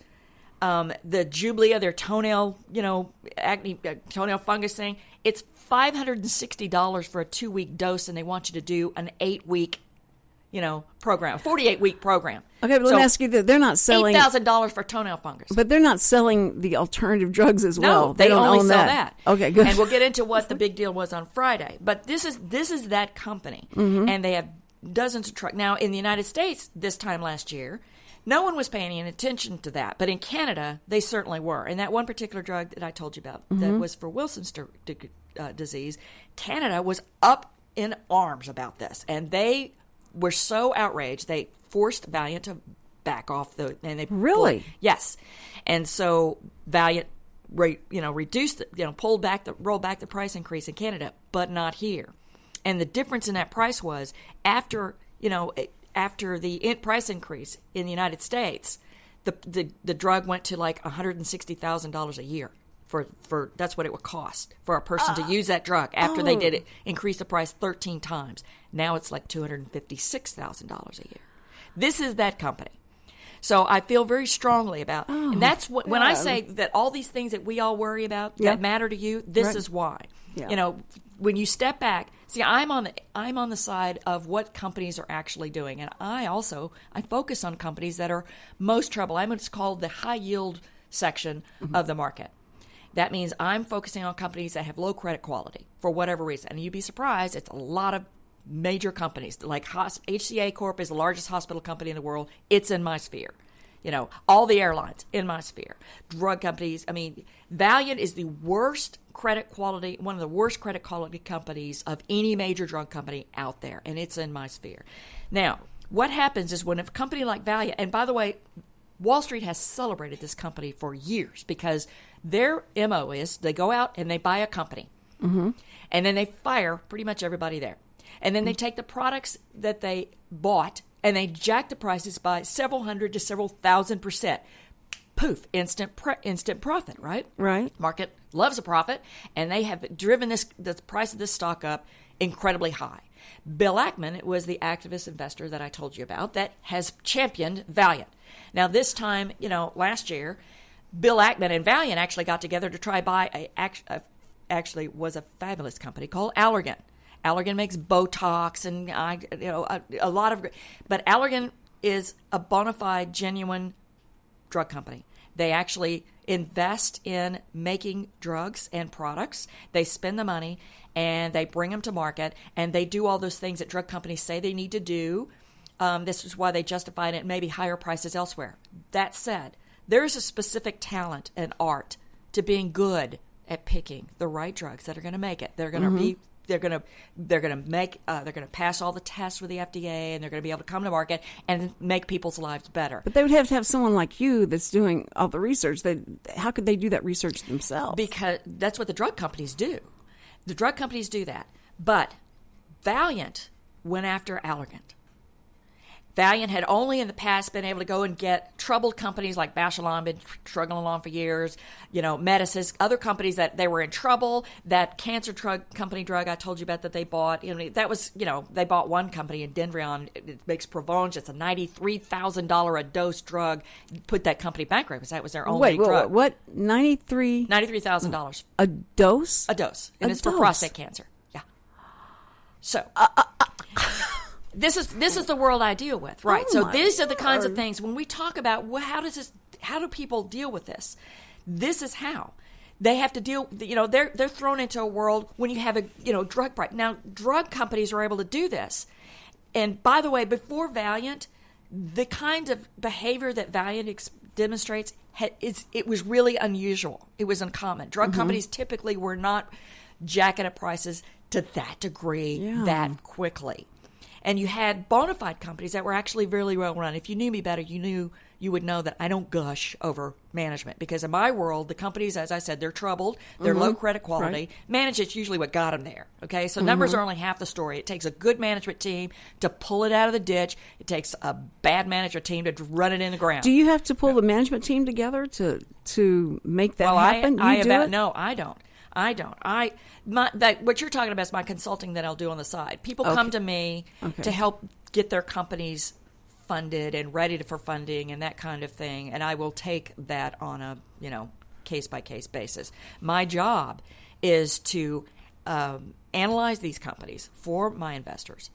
The Jublia, their toenail, acne, toenail fungus thing, it's $560 for a 2-week dose, and they want you to do an 8-week, program, 48-week program. Okay, but let me ask you that they're not selling $8,000 for toenail fungus. But they're not selling the alternative drugs as well. No, they don't only own sell that. Okay, good. And we'll get into what the big deal was on Friday. But this is that company, and they have dozens of trucks. Now, in the United States, this time last year, no one was paying any attention to that. But in Canada, they certainly were. And that one particular drug that I told you about that was for Wilson's disease, Canada was up in arms about this. And they were so outraged, they forced Valiant to back off and they really? Yes. And so Valiant reduced rolled back the price increase in Canada, but not here. And the difference in that price was after the price increase in the United States, the drug went to like $160,000 a year for that's what it would cost for a person to use that drug after they did it, increase the price 13 times. Now it's like $256,000 a year. This is that company. So I feel very strongly about, and that's what, when I say that all these things that we all worry about that matter to you, this is why. Yeah. When you step back, see, I'm on the side of what companies are actually doing, and I focus on companies that are most trouble. I'm what's called the high yield section of the market. That means I'm focusing on companies that have low credit quality for whatever reason, and you'd be surprised, it's a lot of major companies like HCA Corp is the largest hospital company in the world. It's in my sphere. All the airlines in my sphere. Drug companies. I mean, Valiant is the worst credit quality, one of the worst credit quality companies of any major drug company out there, and it's in my sphere. Now, what happens is when a company like Valiant, and by the way, Wall Street has celebrated this company for years because their MO is they go out and they buy a company, and then they fire pretty much everybody there. And then they take the products that they bought and they jack the prices by several hundred to several $1,000%. Poof, instant profit, right? Right. Market loves a profit, and they have driven the price of this stock up incredibly high. Bill Ackman was the activist investor that I told you about that has championed Valiant. Now, this time, last year, Bill Ackman and Valiant actually got together to try buy actually was a fabulous company called Allergan. Allergan makes Botox and a lot of, but Allergan is a bona fide, genuine drug company. They actually invest in making drugs and products. They spend the money and they bring them to market, and they do all those things that drug companies say they need to do. This is why they justify it at maybe higher prices elsewhere. That said, there is a specific talent and art to being good at picking the right drugs that are going to make it. They're going to be they're going to pass all the tests with the FDA, and they're going to be able to come to market and make people's lives better. But they would have to have someone like you that's doing all the research. How could they do that research themselves? Because that's what the drug companies do. The drug companies do that. But Valiant went after Allergan. Valiant had only in the past been able to go and get troubled companies like Bausch & Lomb, been struggling along for years, Medicis, other companies that they were in trouble. That cancer drug I told you about that they bought, that was, they bought one company in Dendreon. It makes Provenge. It's a $93,000 a dose drug. Put that company bankrupt because that was their only drug. What? $93,000 a dose? A dose, and it's for prostate cancer. Yeah. So. This is the world I deal with, right? Oh, so these are the kinds of things when we talk about how do people deal with this? This is how they have to deal. They're thrown into a world when you have a drug price. Now, drug companies are able to do this, and by the way, before Valiant, the kind of behavior that Valiant demonstrates it was really unusual. It was uncommon. Drug companies typically were not jacking up prices to that degree that quickly. And you had bona fide companies that were actually really well run. If you knew me better, you would know that I don't gush over management. Because in my world, the companies, as I said, they're troubled. They're low credit quality. Right. Management's usually what got them there. Okay, so numbers are only half the story. It takes a good management team to pull it out of the ditch. It takes a bad management team to run it in the ground. Do you have to pull the management team together to make that happen? No, I don't. What you're talking about is my consulting that I'll do on the side. People come to me to help get their companies funded and ready for funding and that kind of thing, and I will take that on a case by case basis. My job is to analyze these companies for my investors,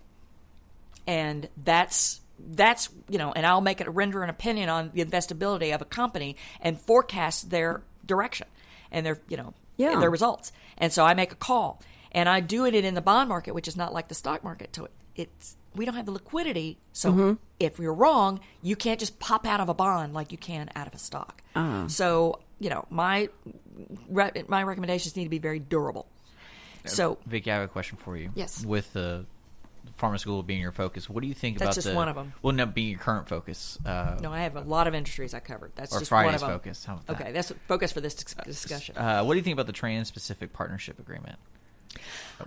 and that's and I'll render an opinion on the investability of a company and forecast their direction and their their results. And so I make a call, and I do it in the bond market, which is not like the stock market. So we don't have the liquidity. So if you're wrong, you can't just pop out of a bond like you can out of a stock. So my recommendations need to be very durable. So Vicki, I have a question for you. Yes. With the pharma school being your focus, what do you think about That's just one of them. Well, not being your current focus. No, I have a lot of industries I covered. That's or just Friday's one of them. focus. How about that? Okay, that's focus for this discussion. What do you think about the Trans-Pacific Partnership Agreement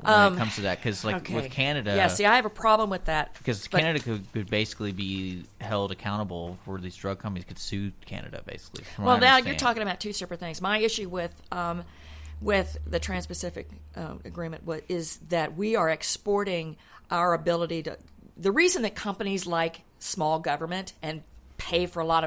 when it comes to that? Because with Canada, I have a problem with that because Canada could basically be held accountable for these drug companies could sue Canada basically. Well, now you're talking about two separate things. My issue with the Trans-Pacific Agreement is that we are exporting our ability to. The reason that companies like small government and pay for a lot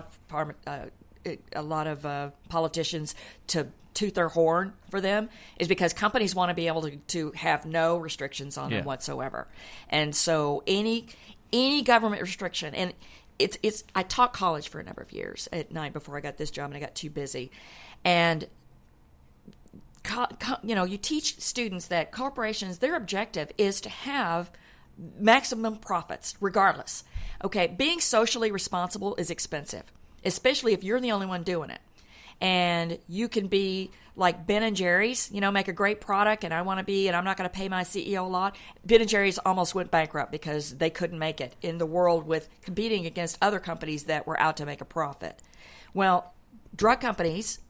of politicians to toot their horn for them is because companies want to be able to have no restrictions on them whatsoever. And so any government restriction, and it's I taught college for a number of years at night before I got this job, and I got too busy. And you teach students that corporations, their objective is to have maximum profits regardless. Okay, being socially responsible is expensive, especially if you're the only one doing it. And you can be like Ben and Jerry's, make a great product, and I'm not going to pay my CEO a lot. Ben and Jerry's almost went bankrupt because they couldn't make it in the world with competing against other companies that were out to make a profit. Well, drug companies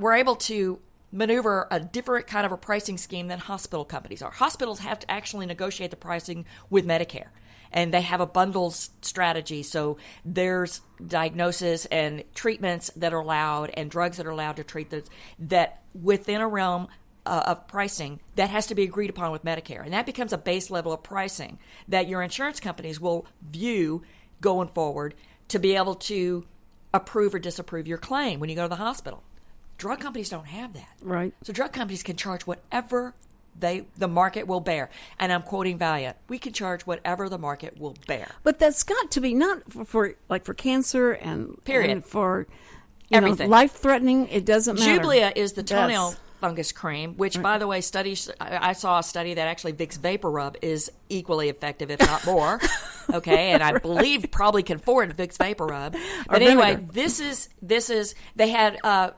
were able to maneuver a different kind of a pricing scheme than hospital companies are. Hospitals have to actually negotiate the pricing with Medicare, and they have a bundles strategy. So there's diagnosis and treatments that are allowed and drugs that are allowed to treat those that within a realm of pricing that has to be agreed upon with Medicare. And that becomes a base level of pricing that your insurance companies will view going forward to be able to approve or disapprove your claim when you go to the hospital. Drug companies don't have that. Right. So drug companies can charge whatever the market will bear. And I'm quoting Valiant. We can charge whatever the market will bear. But that's got to be not for cancer and period. And for everything. Life-threatening, it doesn't matter. Jublia is the toenail fungus cream, which, by the way, I saw a study that actually Vicks Vapor Rub is equally effective, if not more. Okay, and I believe probably can afford Vicks Vapor Rub. But anyway, this is they had a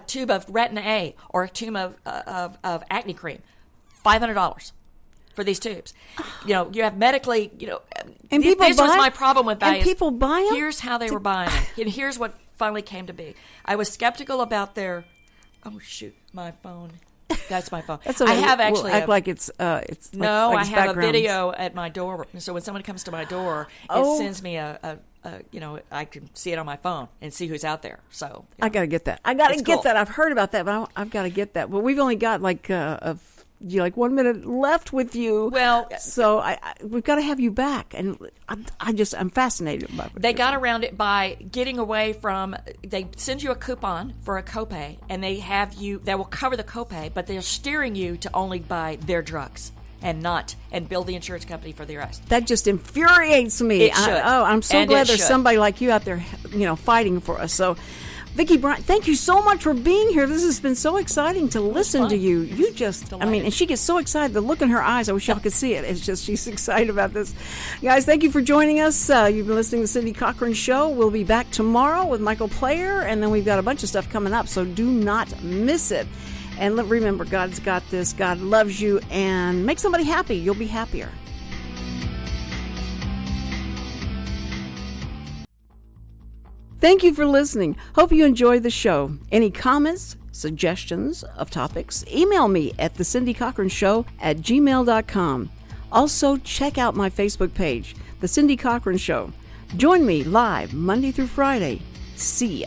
tube of Retin A or a tube of acne cream, $500 for these tubes. You know, you have medically, you know, and people this was my problem with that. And people buy them? Here's how they were buying them. And here's what finally came to be. I was skeptical about their, oh shoot, my phone. That's my phone. That's okay. I have actually we'll act like it's no. like I it's have background. a video at my door, so when someone comes to my door, it sends me a you know, I can see it on my phone and see who's out there. So you know, I got to get that. I got to get cool. that. I've heard about that, but I've got to get that. But we've only got like 1 minute left with you. Well, so we've got to have you back, and I'm fascinated by it. They got around it by getting away from. They send you a coupon for a copay, and they will cover the copay, but they're steering you to only buy their drugs and bill the insurance company for the rest. That just infuriates me. It should. I'm so And glad it there's should. somebody like you out there, you know, fighting for us. So, Vicki Bryan, thank you so much for being here. This has been so exciting to listen to you. You just, I mean, and she gets so excited. The look in her eyes, I wish y'all could see it. It's just, she's excited about this. Guys, thank you for joining us. You've been listening to the Cindy Cochran Show. We'll be back tomorrow with Michael Player, and then we've got a bunch of stuff coming up, so do not miss it. And remember, God's got this. God loves you, and make somebody happy. You'll be happier. Thank you for listening. Hope you enjoyed the show. Any comments, suggestions of topics, email me at thecindycochranshow@gmail.com. Also, check out my Facebook page, The Cindy Cochran Show. Join me live Monday through Friday. See ya.